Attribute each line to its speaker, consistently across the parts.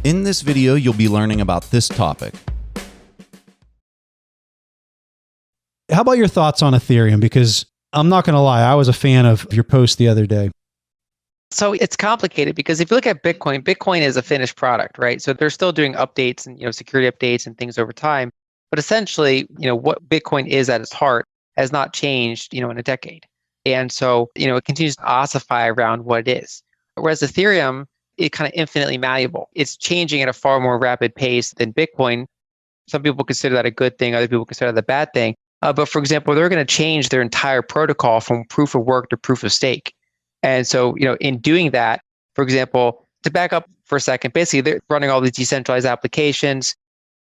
Speaker 1: In this video, you'll be learning about this topic.
Speaker 2: How about your thoughts on Ethereum? Because I'm not going to lie, I was a fan of your post the other day.
Speaker 3: So it's complicated because if you look at Bitcoin, Bitcoin is a finished product, right? So they're still doing updates and security updates and things over time. But essentially, what Bitcoin is at its heart has not changed, in a decade. And so, it continues to ossify around what it is. Whereas Ethereum, it's kind of infinitely malleable. It's changing at a far more rapid pace than Bitcoin. Some people consider that a good thing. Other people consider that a bad thing. But for example, they're going to change their entire protocol from proof of work to proof of stake. And so, in doing that, for example, to back up for a second, basically they're running all these decentralized applications,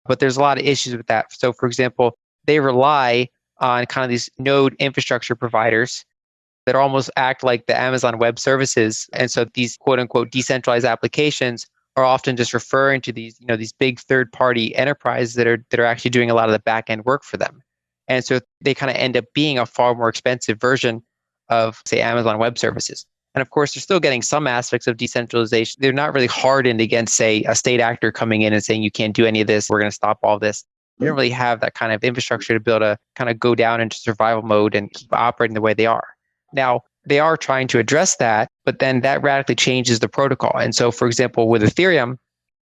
Speaker 3: but there's a lot of issues with that. So for example, they rely on kind of these node infrastructure providers that almost act like the Amazon Web Services. And so these quote unquote decentralized applications are often just referring to these, these big third party enterprises that are actually doing a lot of the back end work for them. And so they kind of end up being a far more expensive version of, say, Amazon Web Services. And of course, they're still getting some aspects of decentralization. They're not really hardened against, say, a state actor coming in and saying, you can't do any of this, we're going to stop all this. They don't really have that kind of infrastructure to be able to kind of go down into survival mode and keep operating the way they are. Now, they are trying to address that, but then that radically changes the protocol. And so, for example, with Ethereum,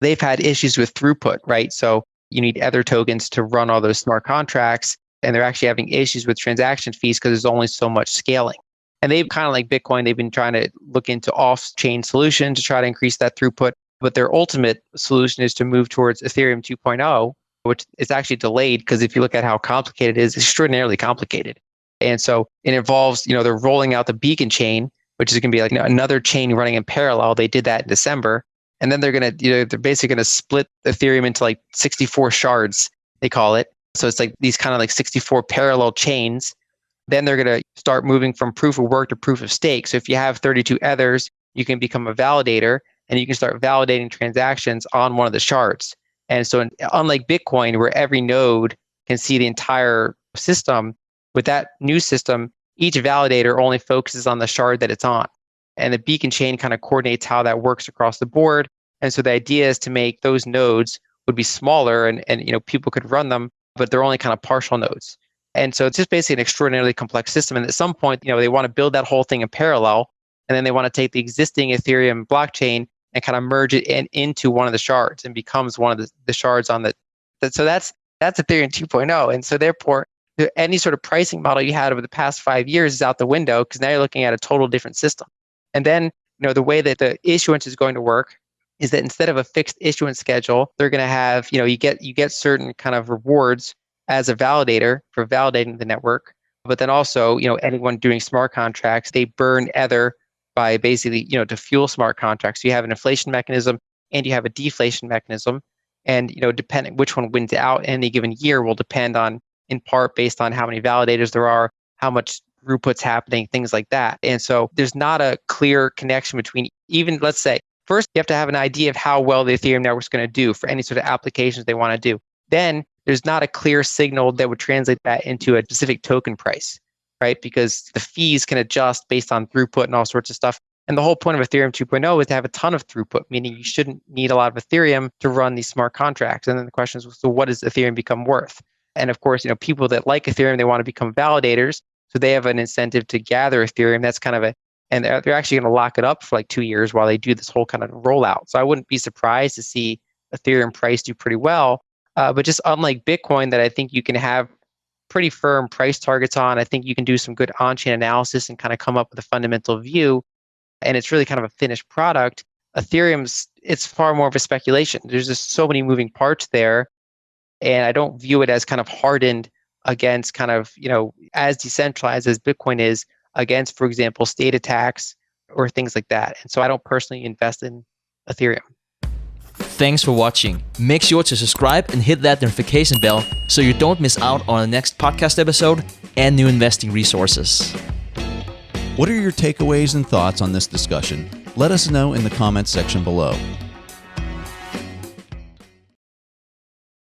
Speaker 3: they've had issues with throughput, right? So you need Ether tokens to run all those smart contracts. And they're actually having issues with transaction fees because there's only so much scaling. And they've kind of like Bitcoin, they've been trying to look into off-chain solutions to try to increase that throughput. But their ultimate solution is to move towards Ethereum 2.0, which is actually delayed because if you look at how complicated it is, it's extraordinarily complicated. And so it involves, they're rolling out the beacon chain, which is going to be like another chain running in parallel. They did that in December. And then they're going to, they're basically going to split Ethereum into like 64 shards, they call it. So it's like these kind of like 64 parallel chains. Then they're going to start moving from proof of work to proof of stake. So if you have 32 ethers, you can become a validator and you can start validating transactions on one of the shards. And so unlike Bitcoin, where every node can see the entire system, with that new system, each validator only focuses on the shard that it's on. And the beacon chain kind of coordinates how that works across the board. And so the idea is to make those nodes would be smaller and people could run them, but they're only kind of partial nodes. And so it's just basically an extraordinarily complex system. And at some point, they want to build that whole thing in parallel. And then they want to take the existing Ethereum blockchain and kind of merge it into one of the shards and becomes one of the shards on so that's Ethereum 2.0. And so therefore, any sort of pricing model you had over the past 5 years is out the window because now you're looking at a total different system. And then, the way that the issuance is going to work is that instead of a fixed issuance schedule, they're going to have, you get certain kind of rewards as a validator for validating the network. But then also, anyone doing smart contracts, they burn Ether by basically, to fuel smart contracts. So you have an inflation mechanism and you have a deflation mechanism. And, depending which one wins out in any given year will depend on, in part, based on how many validators there are, how much throughput's happening, things like that. And so there's not a clear connection between even, let's say, first, you have to have an idea of how well the Ethereum network is going to do for any sort of applications they want to do. Then there's not a clear signal that would translate that into a specific token price, right? Because the fees can adjust based on throughput and all sorts of stuff. And the whole point of Ethereum 2.0 is to have a ton of throughput, meaning you shouldn't need a lot of Ethereum to run these smart contracts. And then the question is, so what does Ethereum become worth? And of course, people that like Ethereum, they want to become validators. So they have an incentive to gather Ethereum. That's kind of and they're actually going to lock it up for like 2 years while they do this whole kind of rollout. So I wouldn't be surprised to see Ethereum price do pretty well. But just unlike Bitcoin, that I think you can have pretty firm price targets on, I think you can do some good on-chain analysis and kind of come up with a fundamental view. And it's really kind of a finished product. Ethereum's, it's far more of a speculation. There's just so many moving parts there. And I don't view it as kind of hardened against kind of, as decentralized as Bitcoin is against, for example, state attacks or things like that. And so I don't personally invest in Ethereum.
Speaker 4: Thanks for watching. Make sure to subscribe and hit that notification bell so you don't miss out on the next podcast episode and new investing resources.
Speaker 1: What are your takeaways and thoughts on this discussion? Let us know in the comments section below.